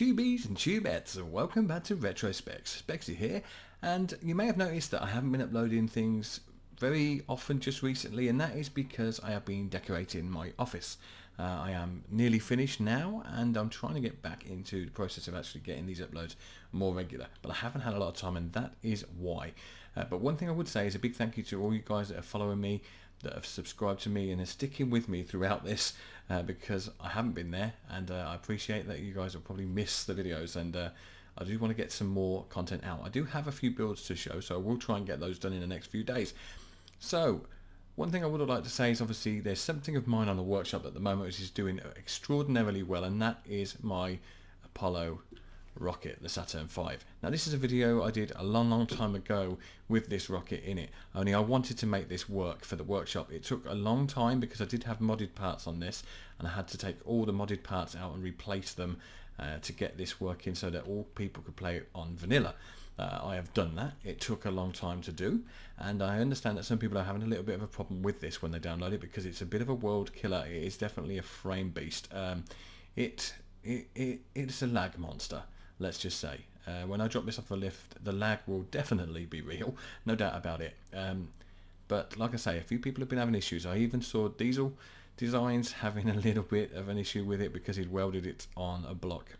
tubies and tubettes, and welcome back to Retro Specs. Spexxy here, and you may have noticed that I haven't been uploading things very often just recently, and that is because I have been decorating my office. I am nearly finished now, and I'm trying to get back into the process of actually getting these uploads more regular, but I haven't had a lot of time, and that is why. But one thing I would say is a big thank you to all you guys that are following me, that have subscribed to me and are sticking with me throughout this, because I haven't been there, and I appreciate that you guys will probably miss the videos, and I do want to get some more content out. I do have a few builds to show, so I will try and get those done in the next few days. So one thing I would like to say is obviously there's something of mine on the workshop at the moment which is doing extraordinarily well, and that is my Apollo rocket, the Saturn V. Now this is a video I did a long time ago with this rocket in it, only I wanted to make this work for the workshop. It took a long time because I did have modded parts on this, and I had to take all the modded parts out and replace them to get this working so that all people could play it on vanilla. I have done that. It took a long time to do, and I understand that some people are having a little bit of a problem with this when they download it because it's a bit of a world killer. It is definitely a frame beast. It's a lag monster, let's just say. When I drop this off the lift, the lag will definitely be real, no doubt about it. But like I say, a few people have been having issues. I even saw Diesel Designs having a little bit of an issue with it because he'd welded it on a block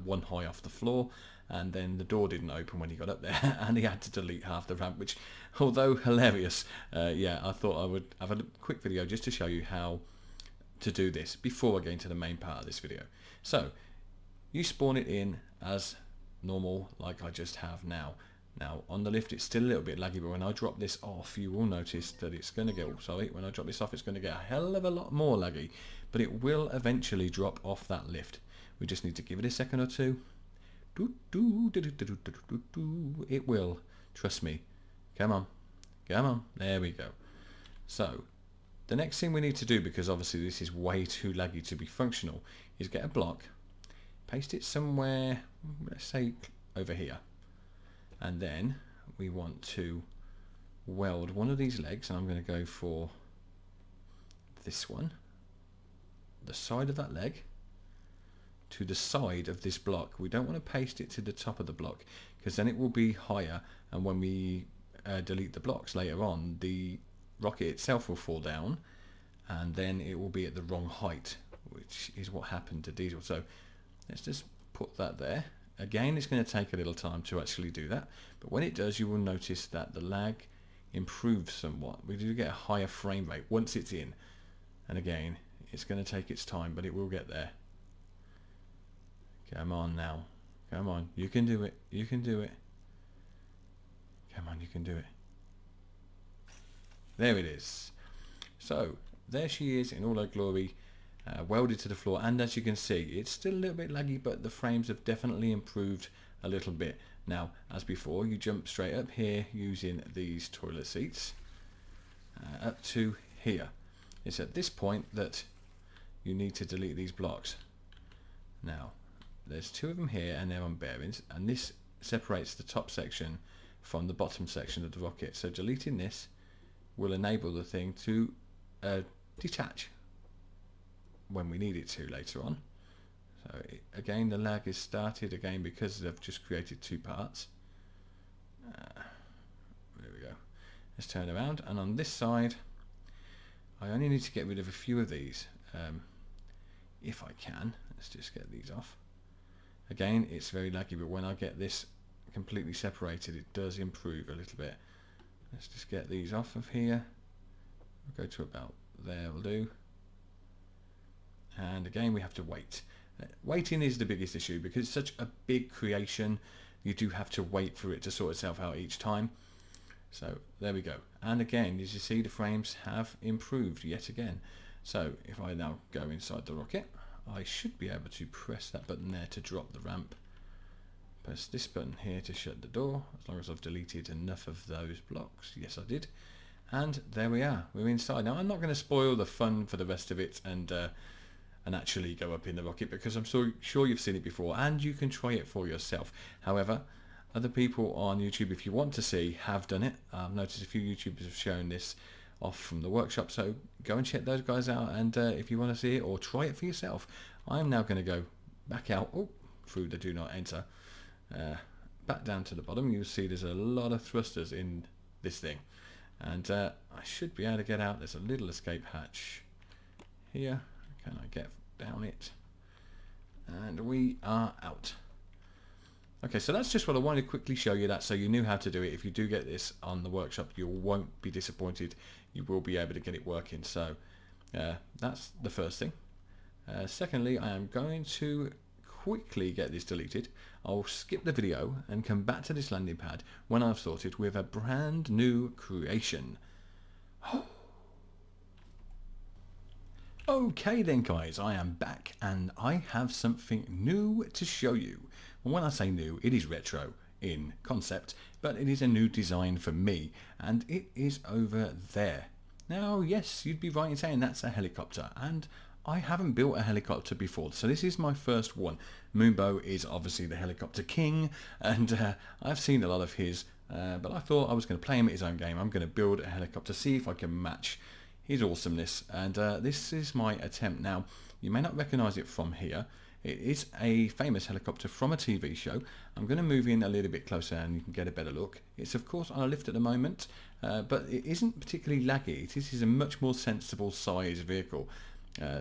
one high off the floor, and then the door didn't open when he got up there and he had to delete half the ramp, which, although hilarious, yeah, I thought I would have a quick video just to show you how to do this before I get into the main part of this video. So you spawn it in as normal like I just have now. Now on the lift it's still a little bit laggy, but when I drop this off you will notice that it's going to get, when I drop this off it's going to get a hell of a lot more laggy, but it will eventually drop off that lift. We just need to give it a second or two. It will, trust me. Come on, come on, there we go. So the next thing we need to do, because obviously this is way too laggy to be functional, is get a block, paste it somewhere, let's say over here, and then we want to weld one of these legs, and I'm going to go for this one, the side of that leg to the side of this block. We don't want to paste it to the top of the block because then it will be higher, and when we delete the blocks later on, the rocket itself will fall down and then it will be at the wrong height, which is what happened to Diesel. So let's just put that there. Again, it's going to take a little time to actually do that, but when it does you will notice that the lag improves somewhat. We do get a higher frame rate once it's in, and again it's going to take its time, but it will get there. Come on now, come on, you can do it, you can do it, come on, you can do it. There it is. So there she is in all her glory, welded to the floor, and as you can see it's still a little bit laggy, but the frames have definitely improved a little bit. Now as before, you jump straight up here using these toilet seats up to here. It's at this point that you need to delete these blocks. Now there's two of them here and they're on bearings, and this separates the top section from the bottom section of the rocket, so deleting this will enable the thing to detach when we need it to later on. So again the lag is started again because they've just created two parts. There we go. Let's turn around, and on this side I only need to get rid of a few of these if I can. Let's just get these off. Again it's very laggy, but when I get this completely separated it does improve a little bit. Let's just get these off of here. We'll go to about there, will do. And again we have to wait. Waiting is the biggest issue because it's such a big creation. You do have to wait for it to sort itself out each time. So there we go, and again as you see the frames have improved yet again. So if I now go inside the rocket, I should be able to press that button there to drop the ramp, press this button here to shut the door, as long as I've deleted enough of those blocks. Yes I did, and there we are, we're inside. Now I'm not going to spoil the fun for the rest of it and actually go up in the rocket, because I'm so sure you've seen it before and you can try it for yourself. However, other people on YouTube, if you want to see, have done it. I've noticed a few YouTubers have shown this off from the workshop, so go and check those guys out, and if you want to see it or try it for yourself. I'm now going to go back out through the do not enter. Back down to the bottom, you'll see there's a lot of thrusters in this thing, and I should be able to get out. There's a little escape hatch here. Can I get down it? And we are out. Okay, so that's just what I wanted to quickly show you, that so you knew how to do it. If you do get this on the workshop, you won't be disappointed. You will be able to get it working. So that's the first thing. Secondly, I am going to quickly get this deleted. I'll skip the video and come back to this landing pad when I've sorted with a brand new creation. Okay then guys, I am back and I have something new to show you. And when I say new, it is retro in concept, but it is a new design for me, and it is over there. Now yes, you'd be right in saying that's a helicopter, and I haven't built a helicopter before, so this is my first one. Moonbo is obviously the helicopter king, and I've seen a lot of his, but I thought I was going to play him at his own game. I'm going to build a helicopter, see if I can match his awesomeness, and this is my attempt. Now, you may not recognise it from here. It is a famous helicopter from a TV show. I'm going to move in a little bit closer and you can get a better look. It's of course on a lift at the moment, but it isn't particularly laggy. This is a much more sensible size vehicle.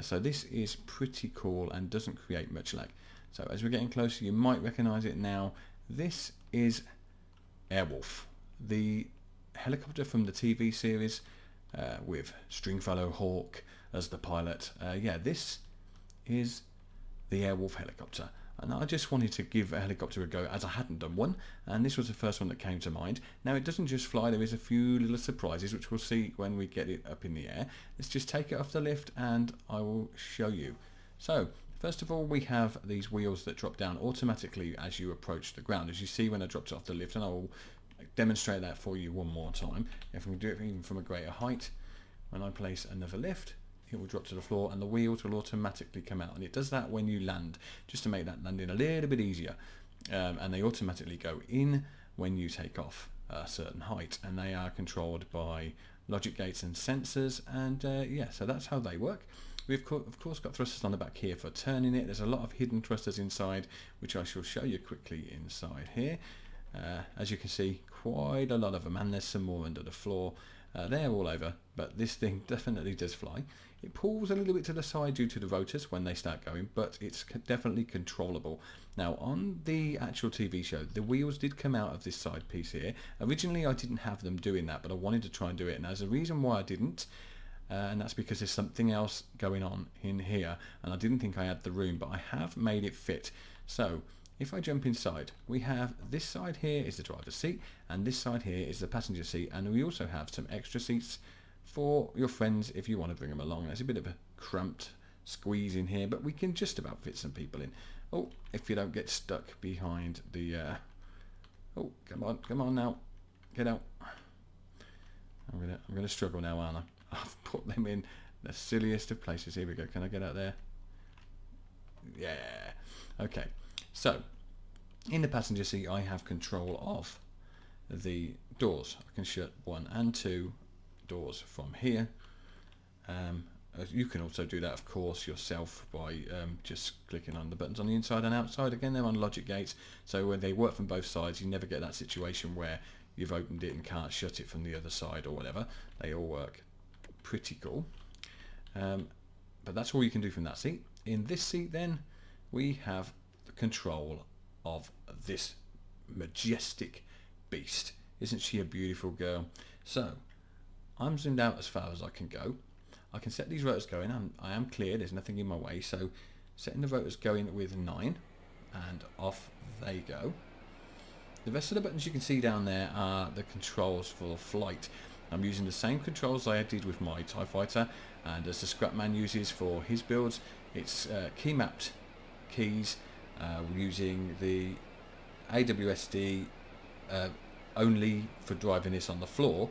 So this is pretty cool and doesn't create much lag. So as we're getting closer, you might recognise it now. This is Airwolf, the helicopter from the TV series with Stringfellow Hawk as the pilot. Yeah, this is the Airwolf helicopter, and I just wanted to give a helicopter a go as I hadn't done one, and this was the first one that came to mind. Now it doesn't just fly, there is a few little surprises which we'll see when we get it up in the air. Let's just take it off the lift and I will show you. So first of all, we have these wheels that drop down automatically as you approach the ground, as you see when I dropped it off the lift, and I will demonstrate that for you one more time. If we can do it even from a greater height, when I place another lift, it will drop to the floor and the wheels will automatically come out, and it does that when you land, just to make that landing a little bit easier, and they automatically go in when you take off a certain height, and they are controlled by logic gates and sensors, and yeah, so that's how they work. We've of course got thrusters on the back here for turning it. There's a lot of hidden thrusters inside, which I shall show you quickly inside here. As you can see, quite a lot of them, and there's some more under the floor. They're all over, but this thing definitely does fly. It pulls a little bit to the side due to the rotors when they start going, but it's definitely controllable. Now on the actual TV show, the wheels did come out of this side piece here. Originally I didn't have them doing that, but I wanted to try and do it, and there's a reason why I didn't, and that's because there's something else going on in here, and I didn't think I had the room, but I have made it fit. So if I jump inside, we have this side here is the driver's seat, and this side here is the passenger seat, and we also have some extra seats for your friends if you want to bring them along. There's a bit of a cramped squeeze in here, but we can just about fit some people in. Oh, if you don't get stuck behind the oh, come on now, get out. I'm gonna struggle now, aren't I? I've put them in the silliest of places. Here we go. Can I get out there? Yeah. Okay. So in the passenger seat, I have control of the doors. I can shut 1 and 2 doors from here. You can also do that, of course, yourself by just clicking on the buttons on the inside and outside. Again, they're on logic gates, so when they work from both sides, you never get that situation where you've opened it and can't shut it from the other side or whatever. They all work pretty cool. But that's all you can do from that seat. In this seat then, we have the control of this majestic beast. Isn't she a beautiful girl? So I'm zoomed out as far as I can go. I can set these rotors going. I am clear, there's nothing in my way, so setting the rotors going with 9, and off they go. The rest of the buttons you can see down there are the controls for flight. I'm using the same controls I did with my TIE Fighter, and as the Scrapman uses for his builds, it's key mapped keys. We're using the AWSD only for driving this on the floor,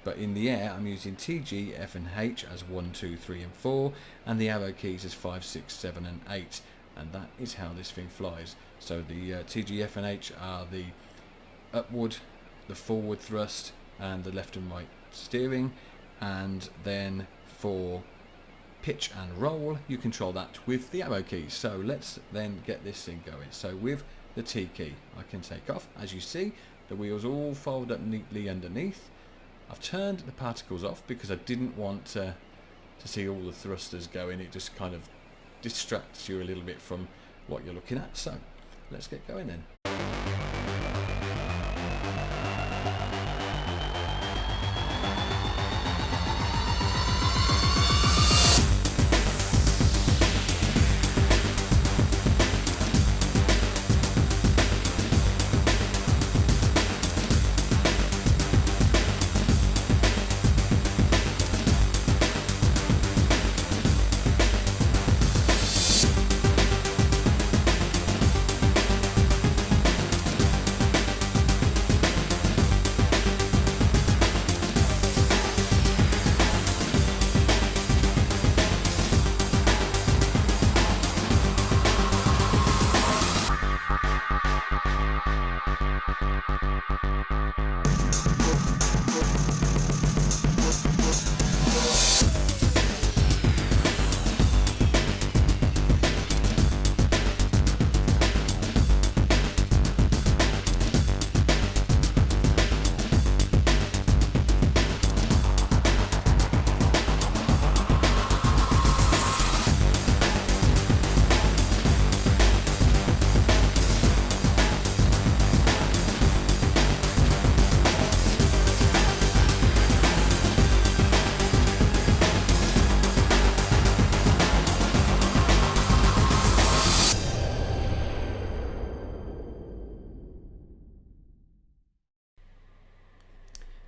but in the air I'm using TG, F and H as 1, 2, 3 and 4, and the arrow keys as 5, 6, 7 and 8, and that is how this thing flies. So the TG, F and H are the upward, the forward thrust, and the left and right steering, and then for pitch and roll, you control that with the arrow keys. So let's then get this thing going. So with the T key, I can take off. As you see, the wheels all fold up neatly underneath. I've turned the particles off because I didn't want to see all the thrusters going. It just kind of distracts you a little bit from what you're looking at. So let's get going then.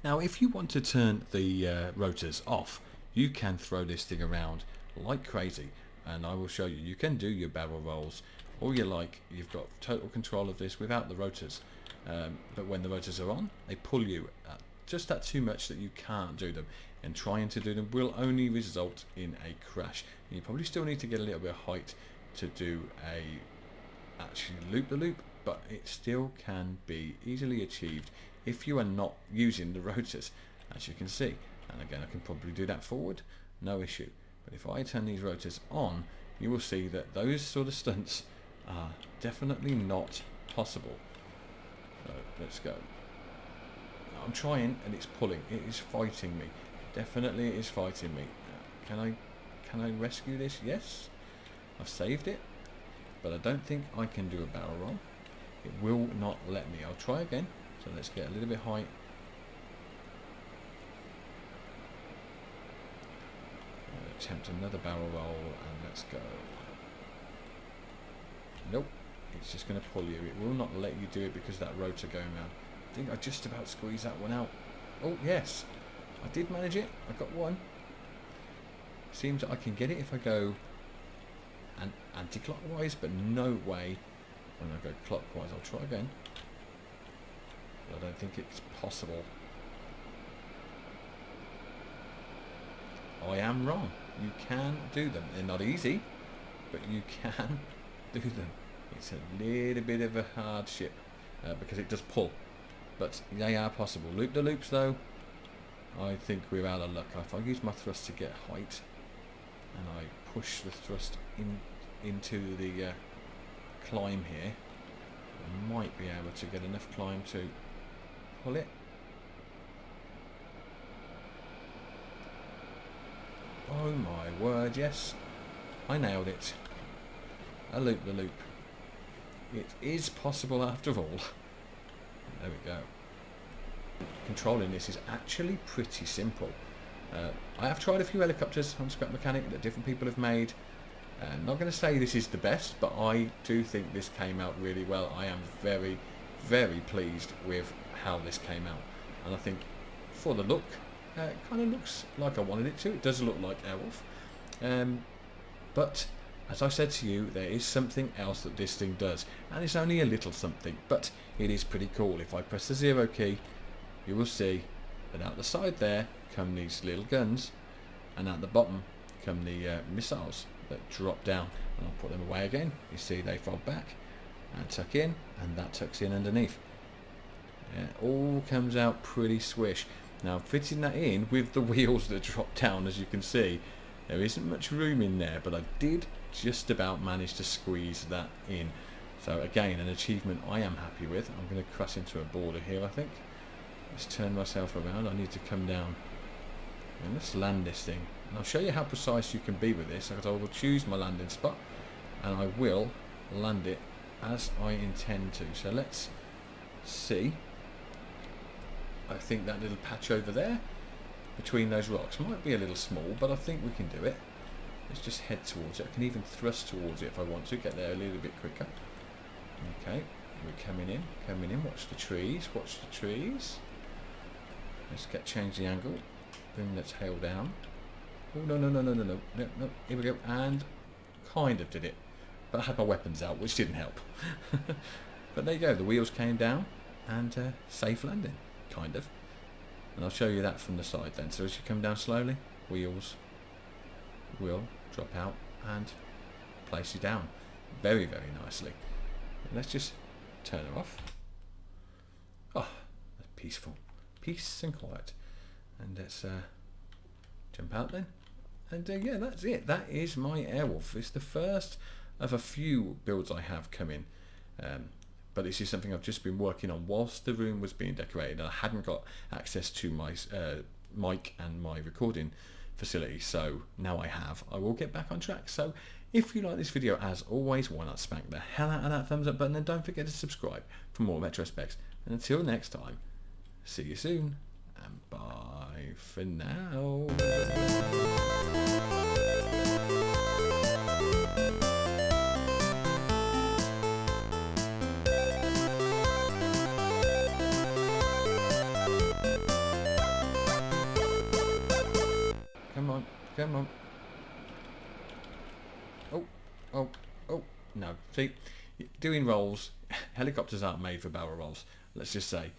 Now if you want to turn the rotors off, you can throw this thing around like crazy, and I will show you. You can do your barrel rolls all you like. You've got total control of this without the rotors, but when the rotors are on, they pull you just that too much that you can't do them, and trying to do them will only result in a crash. And you probably still need to get a little bit of height to do actually loop the loop, but it still can be easily achieved if you are not using the rotors, as you can see. And again, I can probably do that forward, no issue. But if I turn these rotors on, you will see that those sort of stunts are definitely not possible. So let's go. I'm trying and it's pulling. It is fighting me. Definitely it is fighting me. Can I rescue this? Yes. I've saved it, but I don't think I can do a barrel roll. It will not let me. I'll try again. So let's get a little bit high. Attempt another barrel roll and let's go. Nope, it's just going to pull you. It will not let you do it because of that rotor going round. I think I just about squeezed that one out. Oh yes, I did manage it. I got one. Seems that I can get it if I go anti-clockwise, but no way when I go clockwise. I'll try again. I don't think it's possible. I am wrong. You can do them. They're not easy, but you can do them. It's a little bit of a hardship because it does pull, but they are possible. Loop the loops though, I think we're out of luck. If I use my thrust to get height and I push the thrust into the climb here, I might be able to get enough climb to pull it. Oh my word, yes, I nailed it. A loop the loop. It is possible after all. There we go. Controlling this is actually pretty simple. I have tried a few helicopters on Scrap Mechanic that different people have made. I'm not going to say this is the best, but I do think this came out really well. I am very, very pleased with how this came out. And I think for the look, it kind of looks like I wanted it to. It does look like Airwolf. But as I said to you, there is something else that this thing does. And it's only a little something, but it is pretty cool. If I press the 0 key, you will see that out the side there come these little guns, and at the bottom come the missiles that drop down. And I'll put them away again. You see they fold back and tuck in, and that tucks in underneath. It all comes out pretty swish. Now fitting that in with the wheels that drop down, as you can see, There isn't much room in there, but I did just about manage to squeeze that in. So again, an achievement I am happy with. I'm going to crash into a border here, I think. Let's turn myself around. I need to come down and let's land this thing. And I'll show you how precise you can be with this, because I will choose my landing spot and I will land it as I intend to. So let's see. I think that little patch over there between those rocks might be a little small, but I think we can do it. Let's just head towards it. I can even thrust towards it if I want to, get there a little bit quicker. Okay, we're coming in, watch the trees, watch the trees. Let's change the angle, bring the tail down. Oh, no, here we go, and kind of did it. But I had my weapons out, which didn't help. But there you go, the wheels came down, and safe landing, kind of. And I'll show you that from the side then. So as you come down slowly, wheels will drop out and place you down very, very nicely. And let's just turn her off. Oh, that's peaceful. Peace and quiet. And let's jump out then. And yeah, that's it. That is my Airwolf. It's the first of a few builds I have coming. But this is something I've just been working on whilst the room was being decorated, and I hadn't got access to my mic and my recording facility, so now I have. I will get back on track. So if you like this video, as always, why not smack the hell out of that thumbs up button, and don't forget to subscribe for more retro specs. And until next time, see you soon, and bye for now. Come on. Oh, no. See, doing rolls, helicopters aren't made for barrel rolls, let's just say.